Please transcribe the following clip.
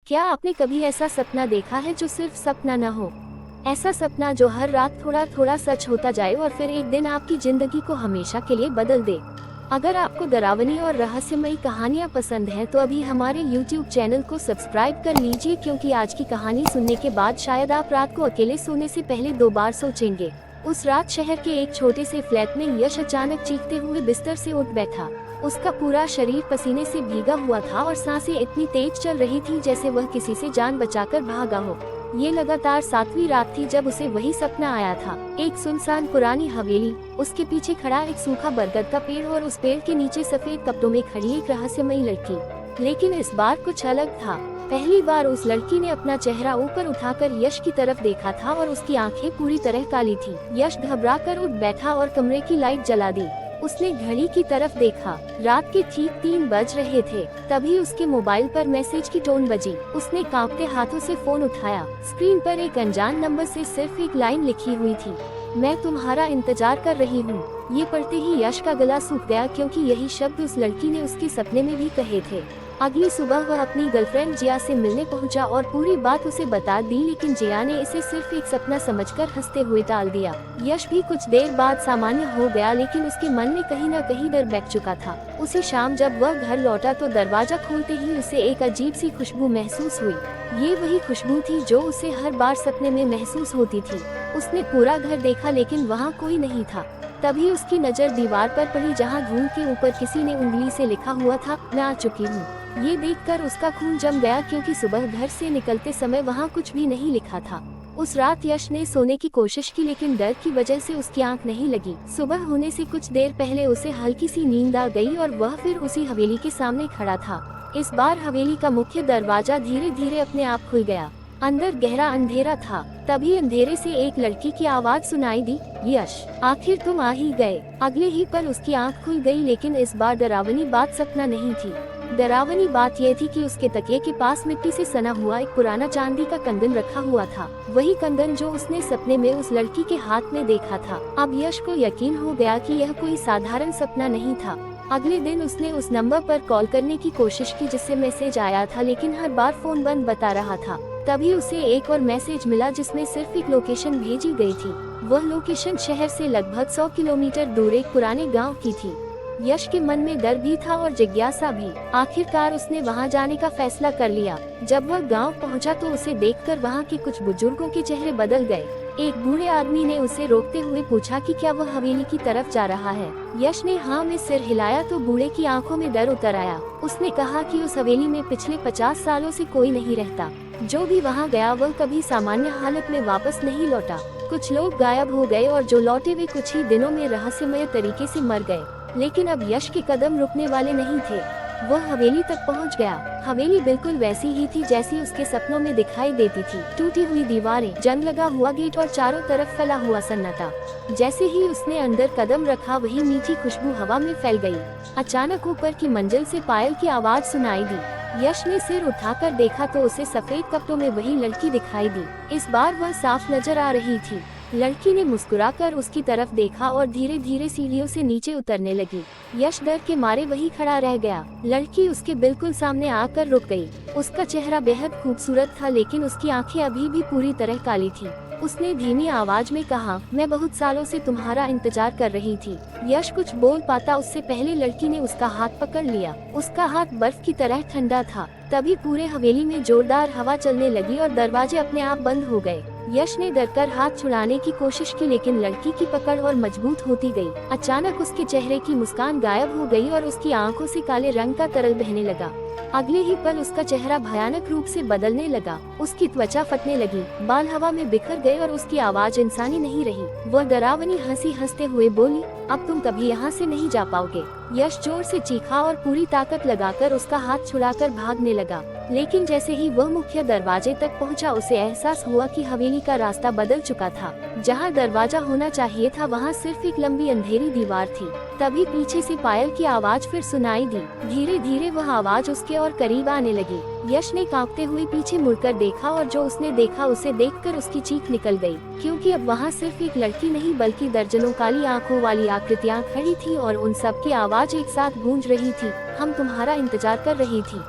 क्या आपने कभी ऐसा सपना देखा है जो सिर्फ सपना न हो? ऐसा सपना जो हर रात थोड़ा थोड़ा सच होता जाए और फिर एक दिन आपकी जिंदगी को हमेशा के लिए बदल दे। अगर आपको डरावनी और रहस्यमयी कहानियाँ पसंद हैं तो अभी हमारे YouTube चैनल को सब्सक्राइब कर लीजिए, क्योंकि आज की कहानी सुनने के बाद शायद आप रात को अकेले सोने से पहले 2 बार सोचेंगे। उस रात शहर के एक छोटे से फ्लैट में यश अचानक चीखते हुए बिस्तर से उठ बैठा। उसका पूरा शरीर पसीने से भीगा हुआ था और सांसें इतनी तेज चल रही थी जैसे वह किसी से जान बचाकर भागा हो। ये लगातार 7वीं रात थी जब उसे वही सपना आया था। एक सुनसान पुरानी हवेली, उसके पीछे खड़ा एक सूखा बरगद का पेड़ और उस पेड़ के नीचे सफेद कपड़ों में खड़ी एक रहस्यमयी लड़की। लेकिन इस बार कुछ अलग था। पहली बार उस लड़की ने अपना चेहरा ऊपर उठाकर यश की तरफ देखा था और उसकी आंखें पूरी तरह काली थी। यश घबराकर उठ बैठा और कमरे की लाइट जला दी। उसने घड़ी की तरफ देखा। रात के ठीक 3 बज रहे थे। तभी उसके मोबाइल पर मैसेज की टोन बजी। उसने कांपते हाथों से फोन उठाया। स्क्रीन पर एक अनजान नंबर से सिर्फ एक लाइन लिखी हुई थी, मैं तुम्हारा इंतजार कर रही हूँ। ये पढ़ते ही यश का गला सूख गया, क्योंकि यही शब्द उस लड़की ने उसके सपने में भी कहे थे। अगली सुबह वह अपनी गर्लफ्रेंड जिया से मिलने पहुंचा और पूरी बात उसे बता दी, लेकिन जिया ने इसे सिर्फ एक सपना समझकर हंसते हुए टाल दिया। यश भी कुछ देर बाद सामान्य हो गया, लेकिन उसके मन में कहीं न कहीं डर बैठ चुका था। उसी शाम जब वह घर लौटा तो दरवाजा खोलते ही उसे एक अजीब सी खुशबू महसूस हुई। ये वही खुशबू थी जो उसे हर बार सपने में महसूस होती थी। उसने पूरा घर देखा, लेकिन वहाँ कोई नहीं था। तभी उसकी नज़र दीवार पर पड़ी, जहाँ धूल के ऊपर किसी ने उंगली से लिखा हुआ था, मैं आ चुकी हूँ। ये देखकर उसका खून जम गया, क्योंकि सुबह घर से निकलते समय वहाँ कुछ भी नहीं लिखा था। उस रात यश ने सोने की कोशिश की, लेकिन डर की वजह से उसकी आंख नहीं लगी। सुबह होने से कुछ देर पहले उसे हल्की सी नींद आ गई और वह फिर उसी हवेली के सामने खड़ा था। इस बार हवेली का मुख्य दरवाजा धीरे धीरे अपने आप खुल गया। अंदर गहरा अंधेरा था। तभी अंधेरे से एक लड़की की आवाज सुनाई दी, यश, आखिर तुम आ ही गए। अगले ही पल उसकी आंख खुल गई, लेकिन इस बार डरावनी बात सपना नहीं थी। डरावनी बात यह थी कि उसके तकिए के पास मिट्टी से सना हुआ एक पुराना चांदी का कंगन रखा हुआ था। वही कंगन जो उसने सपने में उस लड़की के हाथ में देखा था। अब यश को यकीन हो गया कि यह कोई साधारण सपना नहीं था। अगले दिन उसने उस नंबर पर कॉल करने की कोशिश की जिससे मैसेज आया था, लेकिन हर बार फोन बंद बता रहा था। तभी उसे एक और मैसेज मिला जिसमें सिर्फ एक लोकेशन भेजी गई थी। वह लोकेशन शहर से लगभग 100 किलोमीटर दूर एक पुराने गांव की थी। यश के मन में डर भी था और जिज्ञासा भी। आखिरकार उसने वहां जाने का फैसला कर लिया। जब वह गांव पहुंचा तो उसे देखकर वहां के कुछ बुजुर्गों के चेहरे बदल गए। एक बूढ़े आदमी ने उसे रोकते हुए पूछा कि क्या वह हवेली की तरफ जा रहा है। यश ने हाँ में सिर हिलाया तो बूढ़े की आंखों में डर उतर आया। उसने कहा कि उस हवेली में पिछले 50 सालों से कोई नहीं रहता। जो भी वहाँ गया वह कभी सामान्य हालत में वापस नहीं लौटा। कुछ लोग गायब हो गए और जो लौटे वे कुछ ही दिनों में रहस्यमय तरीके से मर गए। लेकिन अब यश के कदम रुकने वाले नहीं थे। वह हवेली तक पहुंच गया। हवेली बिल्कुल वैसी ही थी जैसी उसके सपनों में दिखाई देती थी। टूटी हुई दीवारें, जंग लगा हुआ गेट और चारों तरफ फैला हुआ सन्नाटा। जैसे ही उसने अंदर कदम रखा वही मीठी खुशबू हवा में फैल गई। अचानक ऊपर की मंजिल से पायल की आवाज सुनाई दी। यश ने सिर उठाकर देखा तो उसे सफेद कपड़ों में वही लड़की दिखाई दी। इस बार वह साफ नजर आ रही थी। लड़की ने मुस्कुराकर उसकी तरफ देखा और धीरे धीरे सीढ़ियों से नीचे उतरने लगी। यश डर के मारे वहीं खड़ा रह गया। लड़की उसके बिल्कुल सामने आकर रुक गई। उसका चेहरा बेहद खूबसूरत था, लेकिन उसकी आंखें अभी भी पूरी तरह काली थी। उसने धीमी आवाज में कहा, मैं बहुत सालों से तुम्हारा इंतजार कर रही थी। यश कुछ बोल पाता उससे पहले लड़की ने उसका हाथ पकड़ लिया। उसका हाथ बर्फ की तरह ठंडा था। तभी पूरे हवेली में जोरदार हवा चलने लगी और दरवाजे अपने आप बंद हो गए। यश ने डरकर हाथ छुड़ाने की कोशिश की, लेकिन लड़की की पकड़ और मजबूत होती गई। अचानक उसके चेहरे की मुस्कान गायब हो गई और उसकी आंखों से काले रंग का तरल बहने लगा। अगले ही पल उसका चेहरा भयानक रूप से बदलने लगा। उसकी त्वचा फटने लगी, बाल हवा में बिखर गए और उसकी आवाज इंसानी नहीं रही। वह डरावनी हंसी हंसते हुए बोली, अब तुम कभी यहाँ से नहीं जा पाओगे। यश जोर से चीखा और पूरी ताकत लगाकर उसका हाथ छुड़ाकर भागने लगा। लेकिन जैसे ही वह मुख्य दरवाजे तक पहुंचा, उसे एहसास हुआ कि हवेली का रास्ता बदल चुका था। जहां दरवाजा होना चाहिए था वहां सिर्फ एक लंबी अंधेरी दीवार थी। तभी पीछे से पायल की आवाज फिर सुनाई दी। धीरे धीरे वह आवाज उसके और करीब आने लगी। यश ने कांपते हुए पीछे मुड़कर देखा और जो उसने देखा उसे देखकर उसकी चीख निकल गई, क्योंकि अब वहाँ सिर्फ एक लड़की नहीं बल्कि दर्जनों काली आंखों वाली आकृतियाँ खड़ी थी और उन सब की आवाज एक साथ गूंज रही थी, हम तुम्हारा इंतजार कर रही थी।